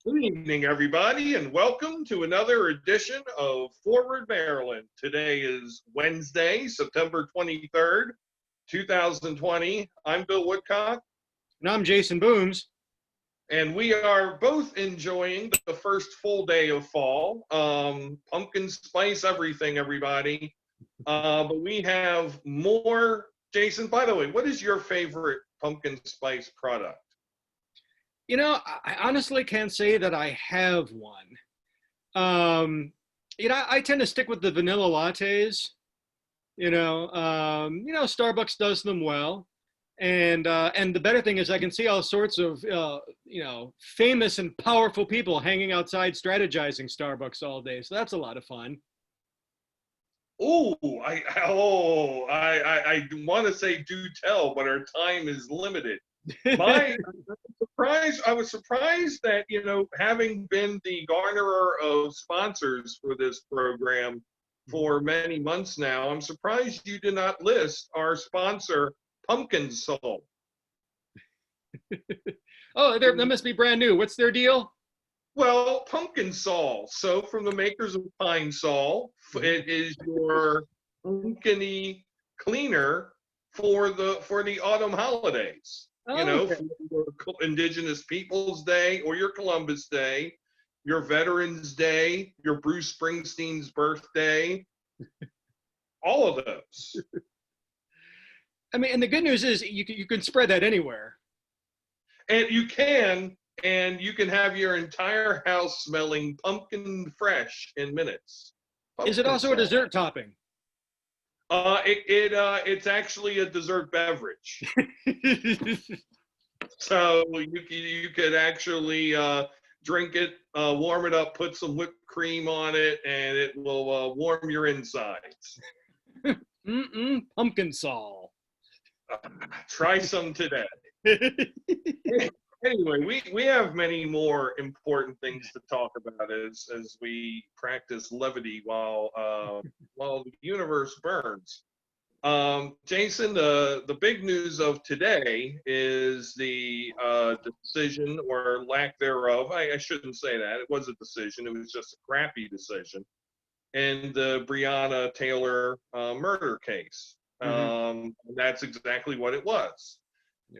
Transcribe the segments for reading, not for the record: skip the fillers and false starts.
Good evening, everybody, and welcome to another edition of Forward Maryland. Today is Wednesday, September 23rd, 2020. I'm Bill Woodcock, And I'm Jason Booms. and we are both enjoying the first full day of fall. Pumpkin spice everything, everybody. But we have more. Jason, by the way, what is your favorite pumpkin spice product? I honestly can't say that I have one. I tend to stick with the vanilla lattes. Starbucks does them well, and the better thing is I can see all sorts of famous and powerful people hanging outside strategizing Starbucks all day. So that's a lot of fun. I want to say do tell, but our time is limited. My I was surprised that, having been the garnerer of sponsors for this program for many months now, I'm surprised you did not list our sponsor, Pumpkin Soul. Oh, that must be brand new. What's their deal? Well, Pumpkin Sol, soap from the makers of Pine Sol. It is your pumpkin-y cleaner for the autumn holidays. Okay. For your Indigenous Peoples Day or your Columbus Day, your Veterans Day, your Bruce Springsteen's birthday, all of those. I mean, and the good news is you can spread that anywhere. And you can have your entire house smelling pumpkin fresh in minutes. Is it also a dessert topping? It's actually a dessert beverage. So you could actually drink it, warm it up, put some whipped cream on it, and it will warm your insides. Pumpkin Sol. Try some today. Anyway, we have many more important things to talk about as we practice levity while the universe burns. Jason, the big news of today is the decision or lack thereof. I shouldn't say that. It was a decision. It was just a crappy decision in the Breonna Taylor murder case. That's exactly what it was.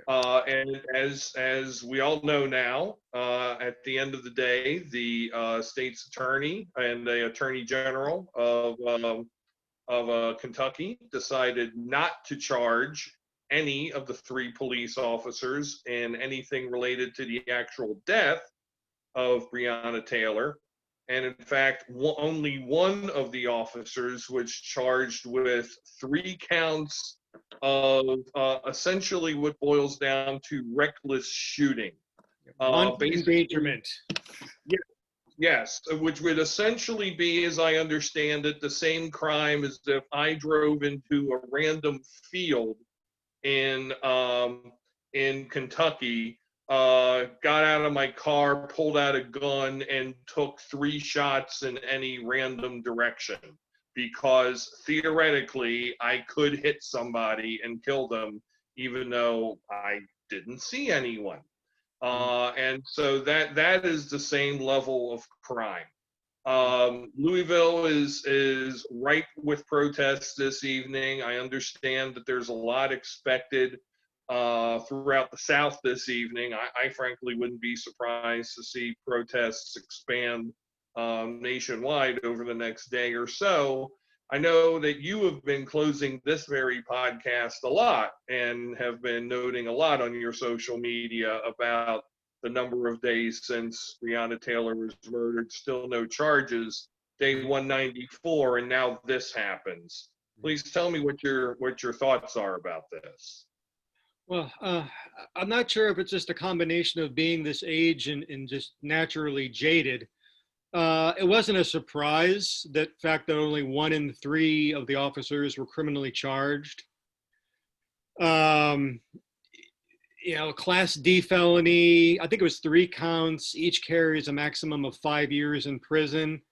Yeah. And as we all know now, at the end of the day, the state's attorney and the attorney general of Kentucky decided not to charge any of the three police officers in anything related to the actual death of Breonna Taylor. And in fact, only one of the officers was charged with 3 counts of essentially what boils down to reckless shooting. Endangerment. Yes, which would essentially be, as I understand it, the same crime as if I drove into a random field in Kentucky, got out of my car, pulled out a gun, and took 3 shots in any random direction. Because theoretically, I could hit somebody and kill them, even though I didn't see anyone. And so that is the same level of crime. Louisville is ripe with protests this evening. I understand that there's a lot expected throughout the South this evening. I frankly wouldn't be surprised to see protests expand nationwide over the next day or so. I know that you have been closing this very podcast a lot and have been noting a lot on your social media about the number of days since Breonna Taylor was murdered, still no charges, day 194, and now this happens. Please tell me what your thoughts are about this. Well, I'm not sure if it's just a combination of being this age and just naturally jaded. It wasn't a surprise that fact that only 1 in 3 of the officers were criminally charged. Class D felony, I think it was 3 counts, each carries a maximum of 5 years in prison,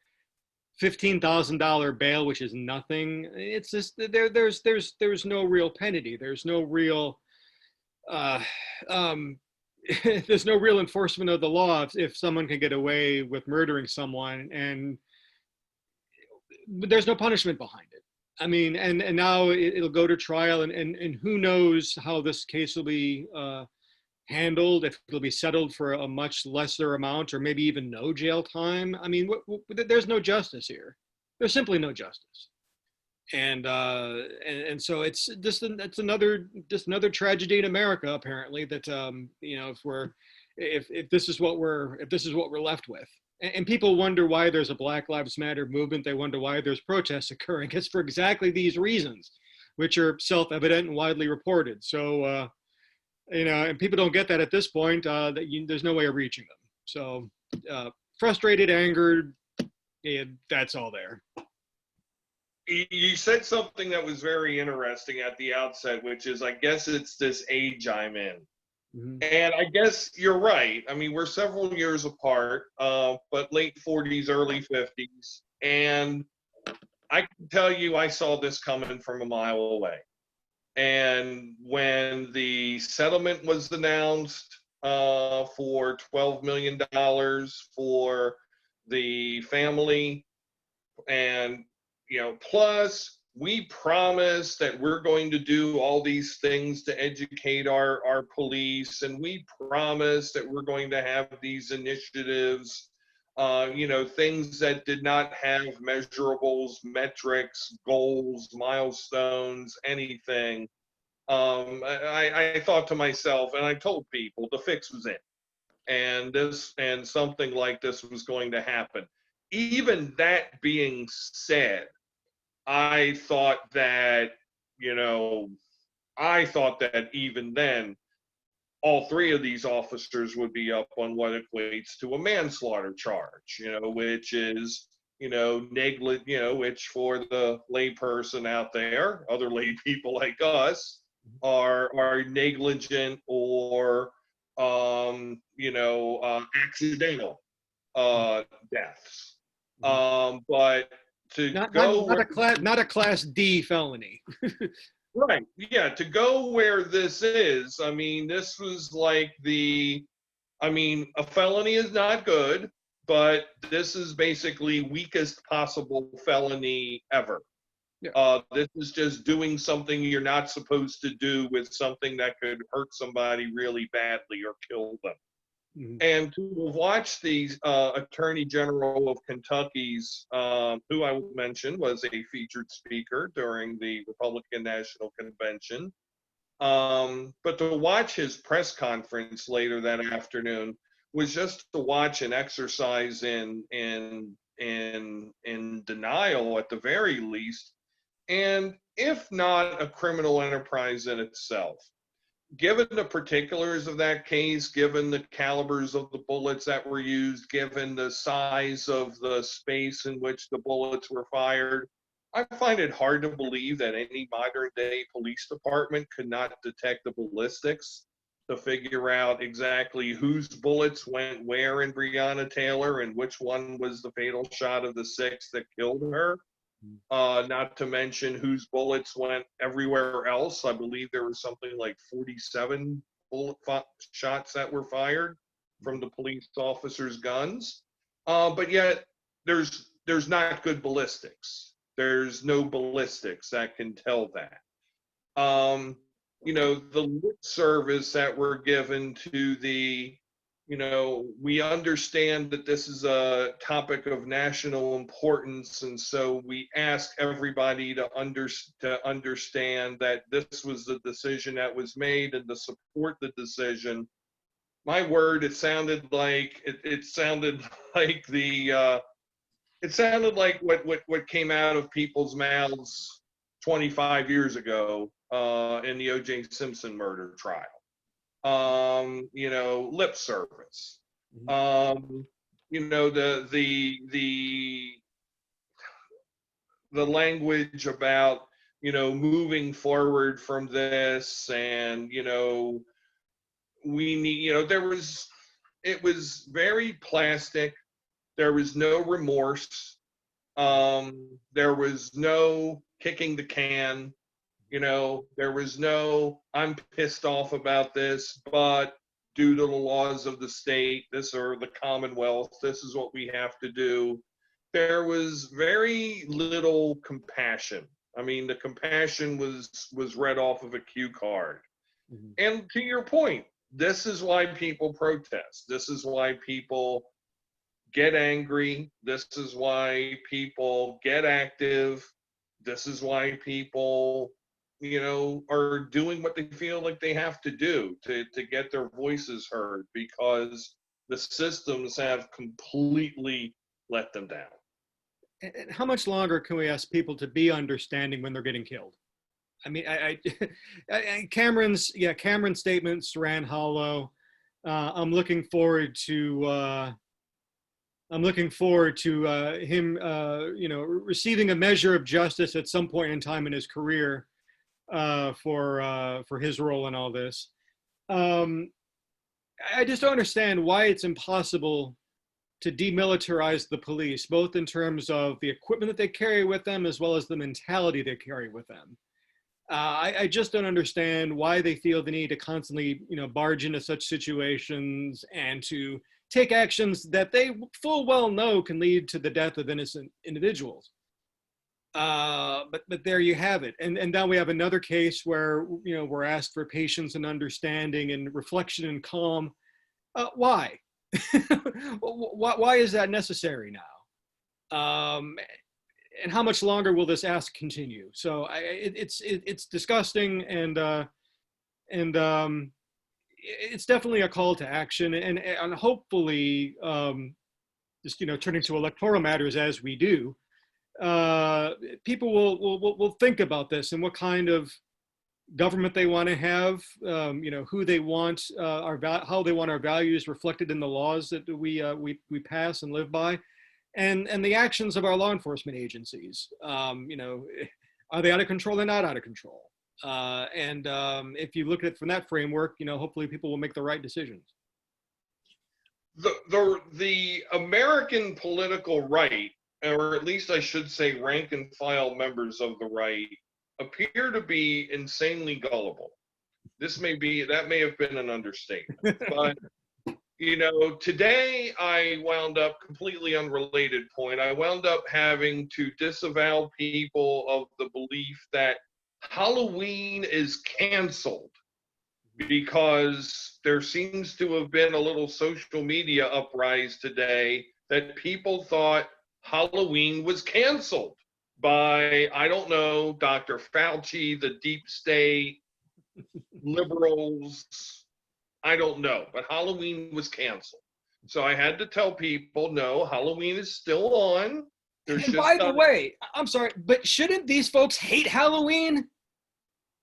$15,000 bail, which is nothing. It's just there's no real penalty. There's no real there's no real enforcement of the law if someone can get away with murdering someone, and there's no punishment behind it. I mean, and now it'll go to trial, and who knows how this case will be handled, if it'll be settled for a much lesser amount or maybe even no jail time. I mean, there's no justice here. There's simply no justice. And so it's just it's another tragedy in America, apparently, that if this is what we're left with. And people wonder why there's a Black Lives Matter movement. They wonder why there's protests occurring. It's for exactly these reasons, which are self-evident and widely reported. So and people don't get that at this point. There's no way of reaching them. So frustrated, angered, that's all there. You said something that was very interesting at the outset, which is, I guess it's this age I'm in. Mm-hmm. And I guess you're right. I mean, we're several years apart, but late 40s, early 50s. And I can tell you, I saw this coming from a mile away. And when the settlement was announced for $12 million for the family, and plus we promise that we're going to do all these things to educate our police, and we promise that we're going to have these initiatives, things that did not have measurables, metrics, goals, milestones, anything. I thought to myself, and I told people, the fix was in, and something like this was going to happen. Even that being said, I thought that even then, all three of these officers would be up on what equates to a manslaughter charge, which is, which for the layperson out there, other lay people like us, are negligent or, accidental deaths. But to not a class D felony. Right. Yeah. To go where this is, I mean, this was like a felony is not good, but this is basically weakest possible felony ever. Yeah. This is just doing something you're not supposed to do with something that could hurt somebody really badly or kill them. Mm-hmm. And to watch the Attorney General of Kentucky's, who I will mention was a featured speaker during the Republican National Convention, but to watch his press conference later that afternoon was just to watch an exercise in denial at the very least, and if not a criminal enterprise in itself. Given the particulars of that case, given the calibers of the bullets that were used, given the size of the space in which the bullets were fired, I find it hard to believe that any modern day police department could not detect the ballistics to figure out exactly whose bullets went where in Breonna Taylor and which one was the fatal shot of the six that killed her. Not to mention whose bullets went everywhere else. I believe there was something like 47 bullet shots that were fired from the police officers' guns. But yet there's not good ballistics. There's no ballistics that can tell that. The lip service that we're given to the we understand that this is a topic of national importance, and so we ask everybody to understand that this was the decision that was made and to support the decision. My word, it sounded like what came out of people's mouths 25 years ago in the O.J. Simpson murder trial. Lip service. The language about moving forward from this, and we need it was very plastic. There was no remorse. There was no kicking the can. There was no, I'm pissed off about this, but due to the laws of the state, this or the Commonwealth, this is what we have to do. There was very little compassion. I mean, the compassion was read off of a cue card. Mhm. And to your point, this is why people protest. This is why people get angry. This is why people get active. This is why people, are doing what they feel like they have to do to get their voices heard, because the systems have completely let them down. And how much longer can we ask people to be understanding when they're getting killed? I mean, Cameron's statements ran hollow. I'm looking forward to him, receiving a measure of justice at some point in time in his career for his role in all this. I just don't understand why it's impossible to demilitarize the police, both in terms of the equipment that they carry with them as well as the mentality they carry with them. I just don't understand why they feel the need to constantly, barge into such situations and to take actions that they full well know can lead to the death of innocent individuals. But there you have it. And now we have another case where, we're asked for patience and understanding and reflection and calm. Why? Why is that necessary now? And how much longer will this ask continue? So it's disgusting, and it's definitely a call to action, and hopefully, just turning to electoral matters as we do, people will think about this and what kind of government they want to have, who they want, how they want our values reflected in the laws that we pass and live by, and the actions of our law enforcement agencies. Are they out of control? They're not out of control. And if you look at it from that framework, hopefully people will make the right decisions. The American political right, or at least I should say rank and file members of the right, appear to be insanely gullible. That may have been an understatement. But, today I wound up, completely unrelated point, I wound up having to disavow people of the belief that Halloween is canceled, because there seems to have been a little social media uprise today that people thought Halloween was canceled by, I don't know, Dr. Fauci, the deep state, liberals, I don't know, but Halloween was canceled. So I had to tell people, no, Halloween is still on. There's and by the way, I'm sorry, but shouldn't these folks hate Halloween?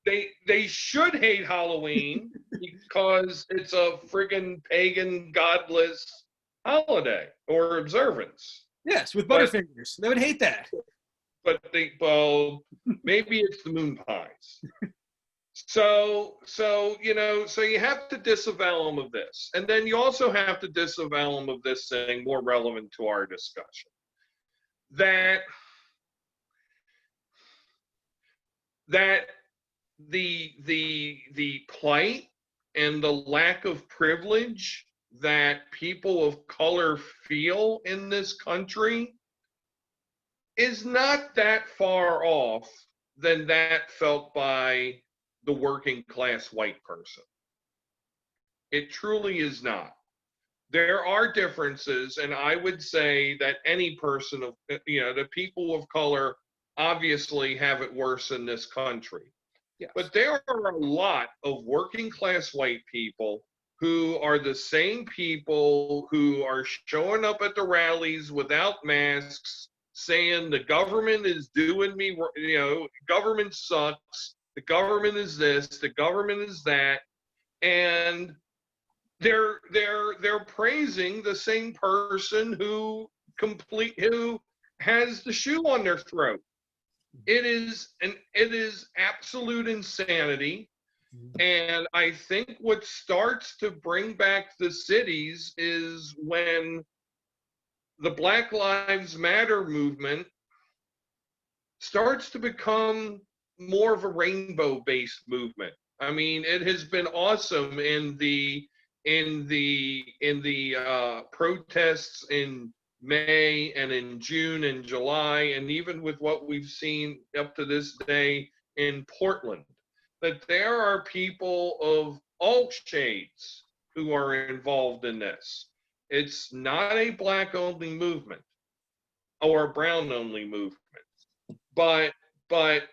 They should hate Halloween because it's a friggin' pagan, godless holiday or observance. Yes, with Butterfingers. They would hate that. But maybe it's the moon pies. So you have to disavow them of this. And then you also have to disavow them of this thing more relevant to our discussion. That the plight and the lack of privilege that people of color feel in this country is not that far off than that felt by the working class white person. It truly is not. There are differences, and I would say that any person of, the people of color obviously have it worse in this country. Yes. But there are a lot of working class white people who are the same people who are showing up at the rallies without masks, saying the government is doing me, government sucks, the government is this, the government is that, and they're praising the same person who has the shoe on their throat. It is absolute insanity. And I think what starts to bring back the cities is when the Black Lives Matter movement starts to become more of a rainbow-based movement. I mean, it has been awesome in the in the protests in May and in June and July, and even with what we've seen up to this day in Portland, that there are people of all shades who are involved in this. It's not a black only movement or a brown only movement, but but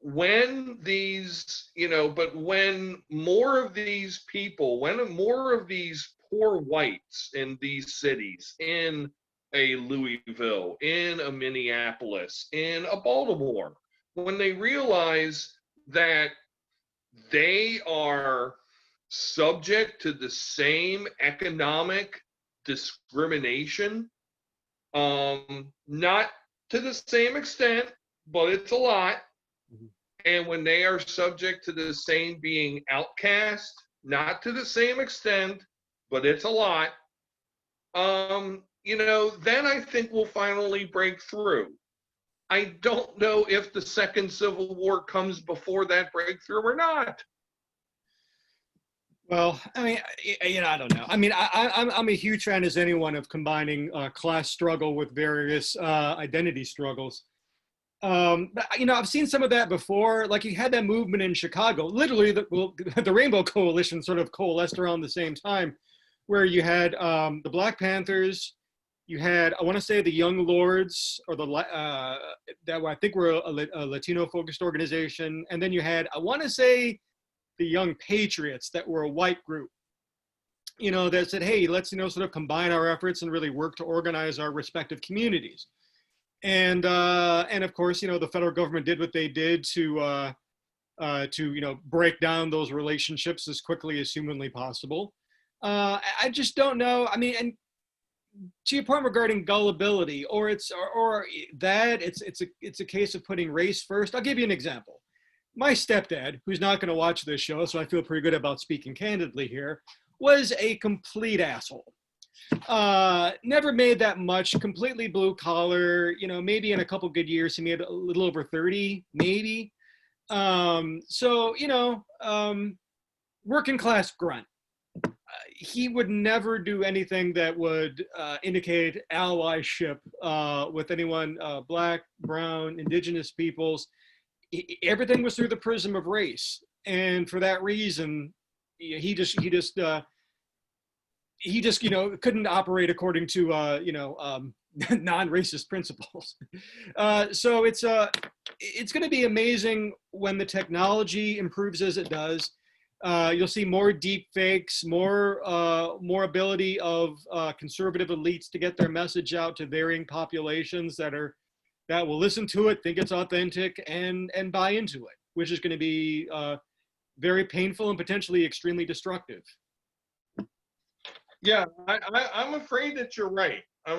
when these, but when more of these people, when more of these poor whites in these cities, in a Louisville, in a Minneapolis, in a Baltimore, when they realize that they are subject to the same economic discrimination, not to the same extent, but it's a lot. And when they are subject to the same being outcast, not to the same extent, but it's a lot, then I think we'll finally break through. I don't know if the second Civil War comes before that breakthrough or not. Well, I mean, I don't know. I mean, I'm a huge fan, as anyone, of combining class struggle with various identity struggles. But, I've seen some of that before. Like, you had that movement in Chicago. Literally, the Rainbow Coalition sort of coalesced around the same time, where you had the Black Panthers, you had, I want to say, the Young Lords, or that I think were a Latino-focused organization, and then you had, I want to say, the Young Patriots, that were a white group, that said, hey, let's, sort of combine our efforts and really work to organize our respective communities. And of course, the federal government did what they did to break down those relationships as quickly as humanly possible. I just don't know. I mean, and to your point regarding gullibility, or it's a case of putting race first. I'll give you an example. My stepdad, who's not going to watch this show, so I feel pretty good about speaking candidly here, was a complete asshole. Never made that much, completely blue collar, maybe in a couple good years, he made a little over 30, maybe. Working class grunt. He would never do anything that would indicate allyship with anyone, black, brown, indigenous peoples. Everything was through the prism of race, and for that reason, he just couldn't operate according to non-racist principles. So it's going to be amazing when the technology improves as it does. You'll see more deep fakes, more ability of conservative elites to get their message out to varying populations that will listen to it, think it's authentic, and buy into it, which is going to be very painful and potentially extremely destructive. Yeah, I'm afraid that you're right. I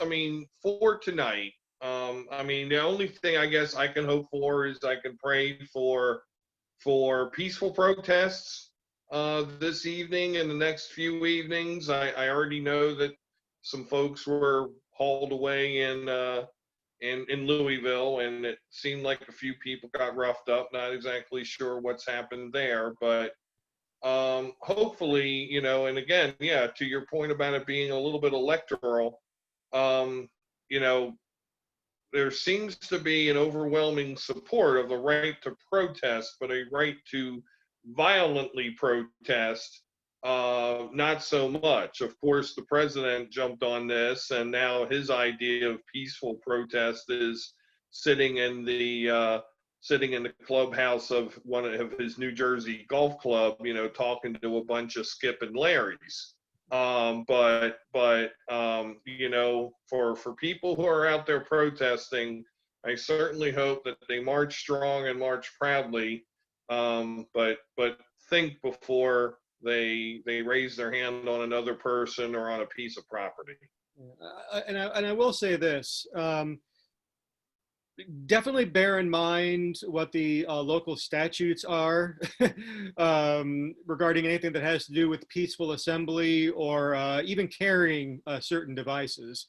mean, for tonight, the only thing I guess I can hope for is I can pray for peaceful protests this evening and the next few evenings. I already know that some folks were hauled away in Louisville, and it seemed like a few people got roughed up. Not exactly sure what's happened there, but hopefully, and again, yeah, to your point about it being a little bit electoral, um, you know, there seems to be an overwhelming support of the right to protest, but a right to violently protest, not so much. Of course, the president jumped on this, and now his idea of peaceful protest is sitting in the clubhouse of one of his New Jersey golf club, talking to a bunch of Skip and Larrys. For people who are out there protesting, I certainly hope that they march strong and march proudly, but think before they raise their hand on another person or on a piece of property. And I will say this. Definitely bear in mind what the local statutes are regarding anything that has to do with peaceful assembly or even carrying certain devices.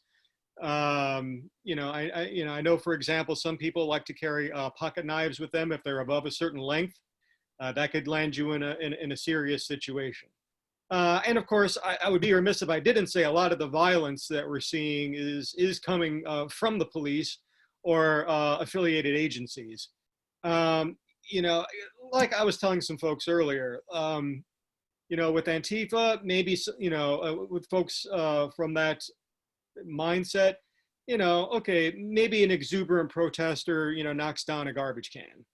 I know, for example, some people like to carry pocket knives with them if they're above a certain length. That could land you in a serious situation. And of course, I would be remiss if I didn't say a lot of the violence that we're seeing is coming from the police or affiliated agencies. Um, you know, like I was telling some folks earlier, with Antifa, maybe with folks from that mindset, okay, maybe an exuberant protester, knocks down a garbage can.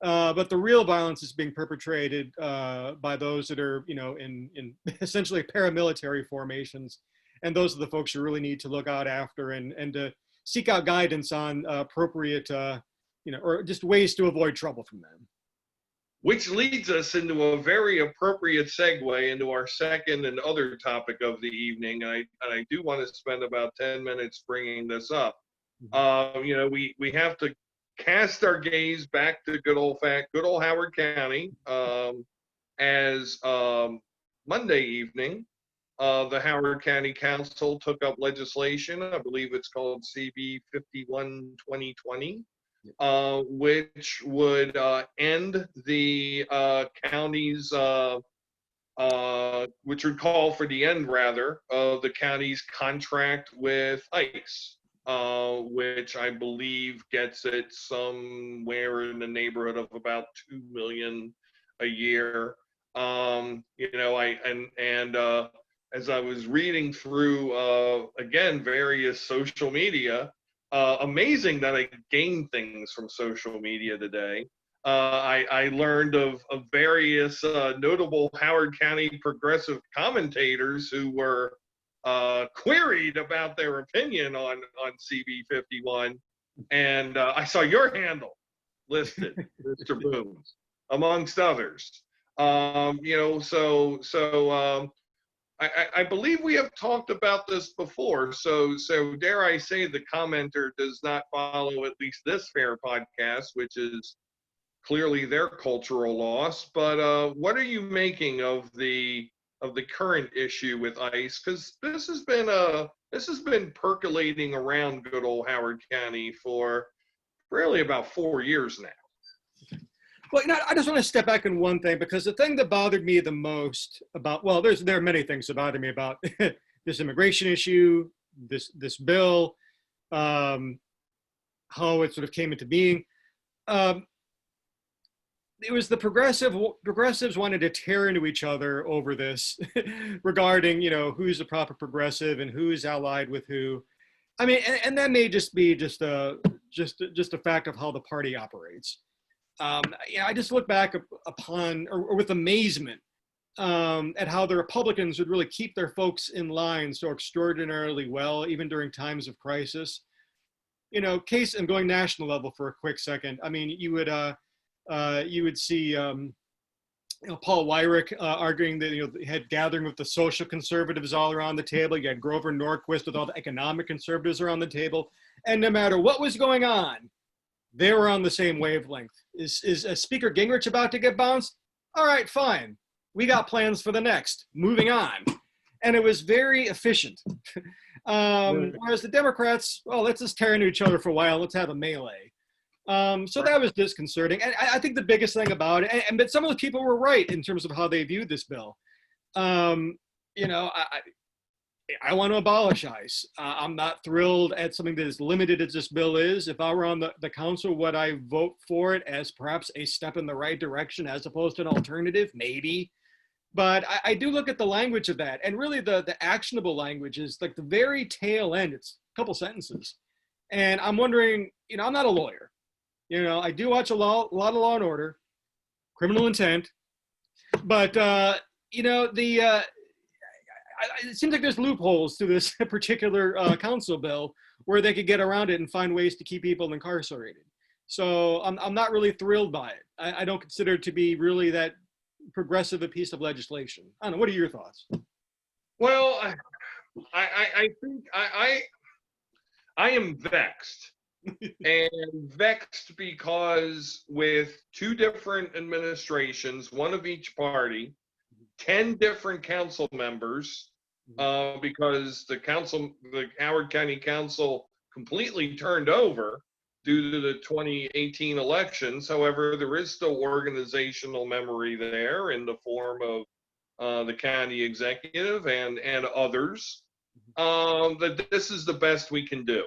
But the real violence is being perpetrated by those that are, in essentially paramilitary formations. And those are the folks you really need to look out after and to seek out guidance on appropriate, or just ways to avoid trouble from them. Which leads us into a very appropriate segue into our second and other topic of the evening. And I do want to spend about 10 minutes bringing this up. We have to cast our gaze back to good old Howard County, as Monday evening, the Howard County Council took up legislation. I believe it's called CB 51-2020, which would end the county's, which would call for the end, rather, of the county's contract with ICE. Which I believe gets it somewhere in the neighborhood of about $2 million a year. As I was reading through again various social media, amazing that I gained things from social media today. I learned of various notable Howard County progressive commentators who were queried about their opinion on CB 51, and I saw your handle listed, Mr. Booms, amongst others. I believe we have talked about this before. So dare I say the commenter does not follow at least this fair podcast, which is clearly their cultural loss. But what are you making of the current issue with ICE? Because this has been percolating around good old Howard County for really about 4 years now. Well, I just want to step back on one thing, because the thing that bothered me the most about, well, there are many things that bother me about this immigration issue, this bill, how it sort of came into being. It was the progressives wanted to tear into each other over this regarding, who's a proper progressive and who's allied with who. I mean, and that may just be just a fact of how the party operates. I just look back upon, or with amazement, at how the Republicans would really keep their folks in line so extraordinarily well, even during times of crisis. Case, and going national level for a quick second. I mean, you would see Paul Weyrich arguing that he had gathering with the social conservatives all around the table. You had Grover Norquist with all the economic conservatives around the table, and no matter what was going on, they were on the same wavelength. Is Speaker Gingrich about to get bounced? All right, fine. We got plans for the next. Moving on. And it was very efficient. Whereas the Democrats, well, let's just tear into each other for a while. Let's have a melee. So that was disconcerting. And I think the biggest thing about it, but some of the people were right in terms of how they viewed this bill. I want to abolish ICE. I'm not thrilled at something that as limited as this bill is. If I were on the council, would I vote for it as perhaps a step in the right direction as opposed to an alternative? Maybe. But I do look at the language of that. And really the actionable language is like the very tail end. It's a couple sentences. And I'm wondering, I'm not a lawyer. I do watch a lot of Law and Order, Criminal Intent. But, it seems like there's loopholes to this particular council bill where they could get around it and find ways to keep people incarcerated. So I'm not really thrilled by it. I don't consider it to be really that progressive a piece of legislation. I don't know. What are your thoughts? Well, I think I am vexed. And vexed because with two different administrations, one of each party, 10 different council members, because the Howard County Council completely turned over. due to the 2018 elections. However, there is still organizational memory there in the form of the county executive and others, that this is the best we can do.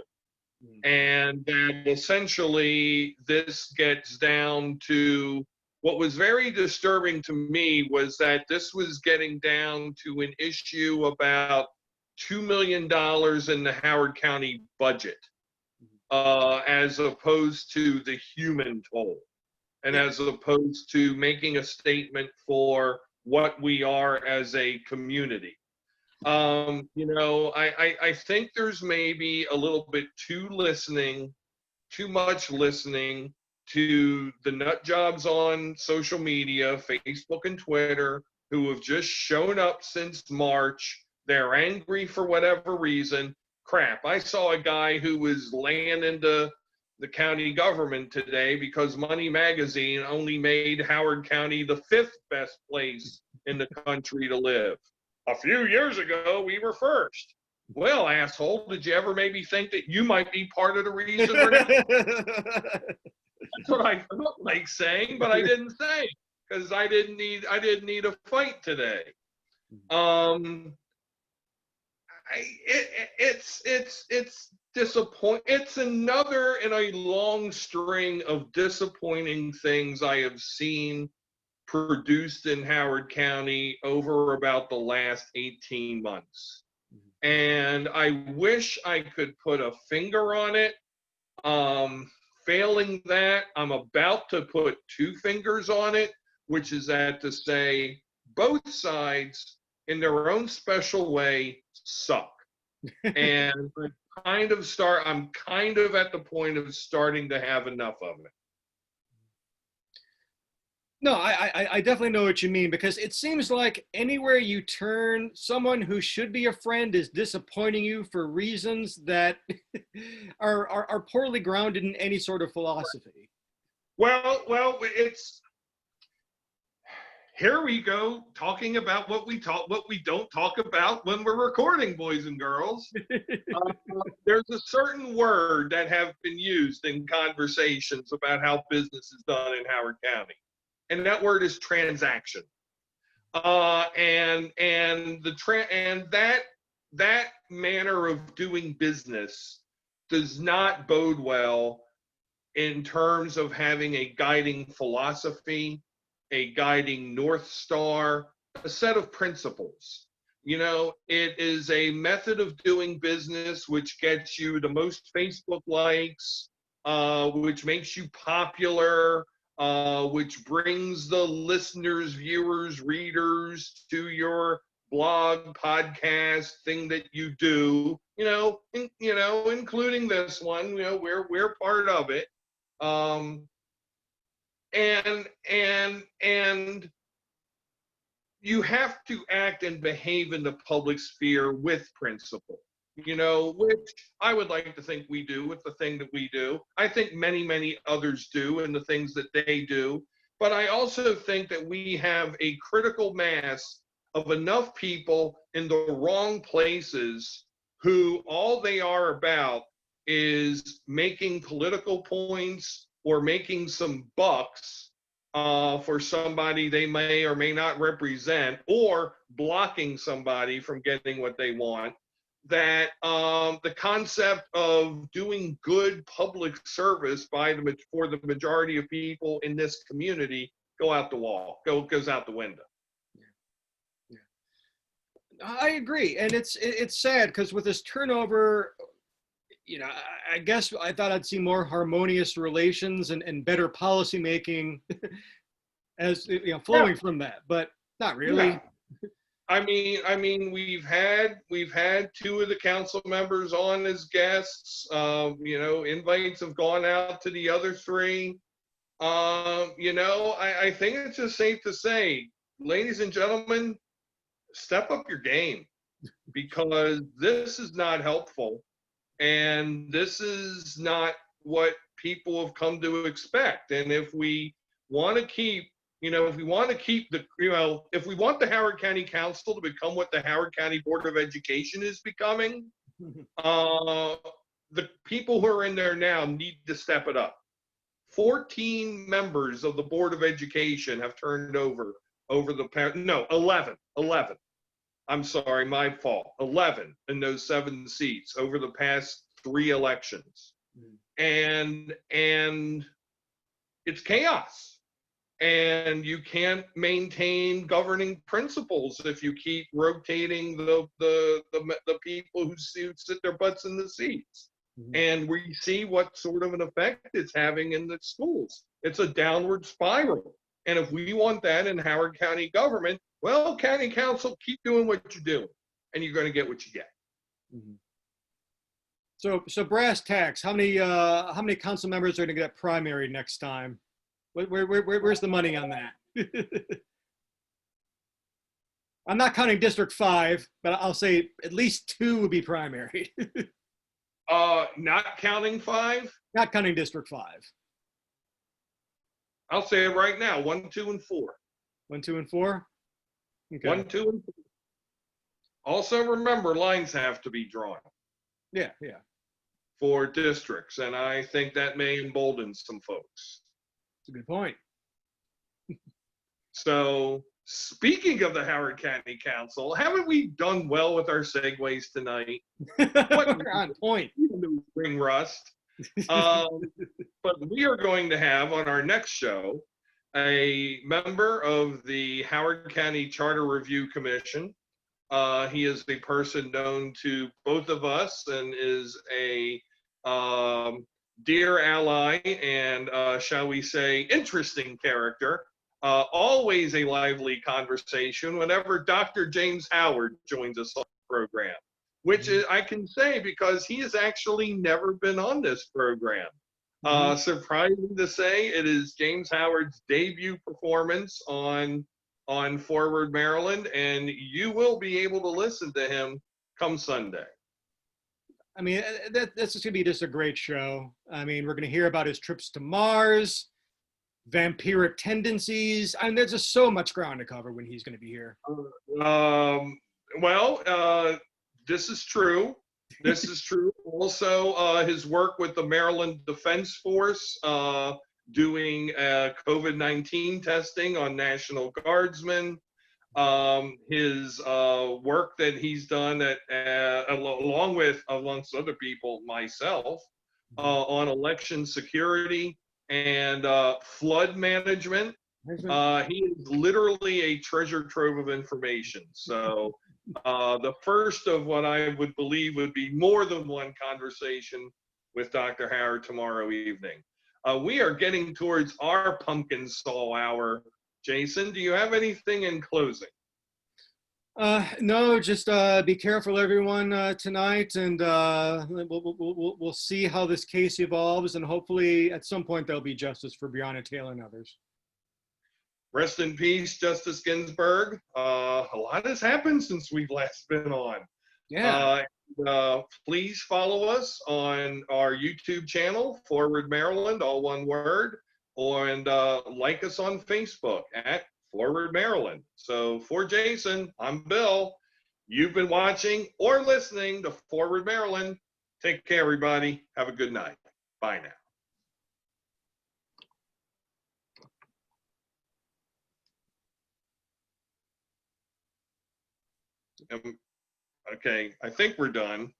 And that essentially this gets down to what was very disturbing to me was that this was getting down to an issue about $2 million in the Howard County budget, as opposed to the human toll, and as opposed to making a statement for what we are as a community. I think there's maybe a little bit too much listening to the nut jobs on social media, Facebook and Twitter, who have just shown up since March. They're angry for whatever reason. Crap, I saw a guy who was laying into the county government today because Money Magazine only made Howard County the 5th best place in the country to live. A few years ago, we were first. Well, asshole, did you ever maybe think that you might be part of the reason or not? That's what I felt like saying, but I didn't say because I didn't need a fight today. It's disappointing. It's another in a long string of disappointing things I have seen produced in Howard County over about the last 18 months. And I wish I could put a finger on it. Failing that, I'm about to put 2 fingers on it, which is that to say both sides in their own special way suck. And I'm kind of at the point of starting to have enough of it. No, I definitely know what you mean, because it seems like anywhere you turn, someone who should be a friend is disappointing you for reasons that are poorly grounded in any sort of philosophy. Well, it's here we go talking about what we don't talk about when we're recording, boys and girls. There's a certain word that have been used in conversations about how business is done in Howard County. And that word is transaction, and that manner of doing business does not bode well in terms of having a guiding philosophy, a guiding North Star, a set of principles. It is a method of doing business which gets you the most Facebook likes, which makes you popular. Which brings the listeners, viewers, readers to your blog, podcast thing that you do. Including this one. We're part of it. And you have to act and behave in the public sphere with principle. Which I would like to think we do with the thing that we do. I think many, many others do in the things that they do. But I also think that we have a critical mass of enough people in the wrong places who all they are about is making political points or making some bucks for somebody they may or may not represent, or blocking somebody from getting what they want. That the concept of doing good public service for the majority of people in this community goes out the window. Yeah. I agree, and it's sad because with this turnover, I guess I thought I'd see more harmonious relations and better policy making as flowing from that, but not really. Yeah. I mean, we've had 2 of the council members on as guests. Invites have gone out to the other 3. I think it's just safe to say, ladies and gentlemen, step up your game, because this is not helpful, and this is not what people have come to expect. And if we want to keep if we want the Howard County Council to become what the Howard County Board of Education is becoming, the people who are in there now need to step it up. 14 members of the Board of Education have turned over the past, no, 11. I'm sorry, my fault. 11 in those 7 seats over the past 3 elections. And it's chaos. And you can't maintain governing principles if you keep rotating the people who sit their butts in the seats. And we see what sort of an effect it's having in the schools. It's a downward spiral. And if we want that in Howard County government, well, county council, keep doing what you're doing, and you're going to get what you get. So brass tacks, how many council members are going to get primary next time? Where's the money on that? I'm not counting District 5, but I'll say at least 2 would be primary. Not counting 5? Not counting District 5. I'll say it right now, 1, 2, and 4. 1, 2, and 4? Okay. 1, 2, and 4. Also remember, lines have to be drawn. Yeah. For districts, and I think that may embolden some folks. That's a good point. So, speaking of the Howard County Council, haven't we done well with our segues tonight? We're on point. Ring rust. But we are going to have on our next show a member of the Howard County Charter Review Commission. He is a person known to both of us and is a dear ally and, shall we say, interesting character. Always a lively conversation whenever Dr. James Howard joins us on the program, which is, I can say because he has actually never been on this program. Surprising to say, it is James Howard's debut performance on Forward Maryland, and you will be able to listen to him come Sunday. I mean, this is going to be just a great show. I mean, we're going to hear about his trips to Mars, vampiric tendencies. I mean, there's just so much ground to cover when he's going to be here. This is true. This is true. Also, his work with the Maryland Defense Force, doing COVID-19 testing on National Guardsmen. His work that he's done along with, amongst other people, myself, on election security and flood management. He is literally a treasure trove of information. So the first of what I would believe would be more than one conversation with Dr. Howard tomorrow evening. We are getting towards our pumpkin soul hour. Jason, do you have anything in closing? No, just be careful, everyone, tonight, and we'll see how this case evolves, and hopefully at some point there'll be justice for Breonna Taylor and others. Rest in peace, Justice Ginsburg. A lot has happened since we've last been on. Yeah. Please follow us on our YouTube channel, Forward Maryland, all one word, and like us on Facebook at Forward Maryland. So for Jason, I'm Bill. You've been watching or listening to Forward Maryland. Take care, everybody. Have a good night. Bye now. Okay, I think we're done.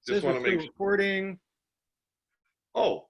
Just want to make sure. Recording. Oh,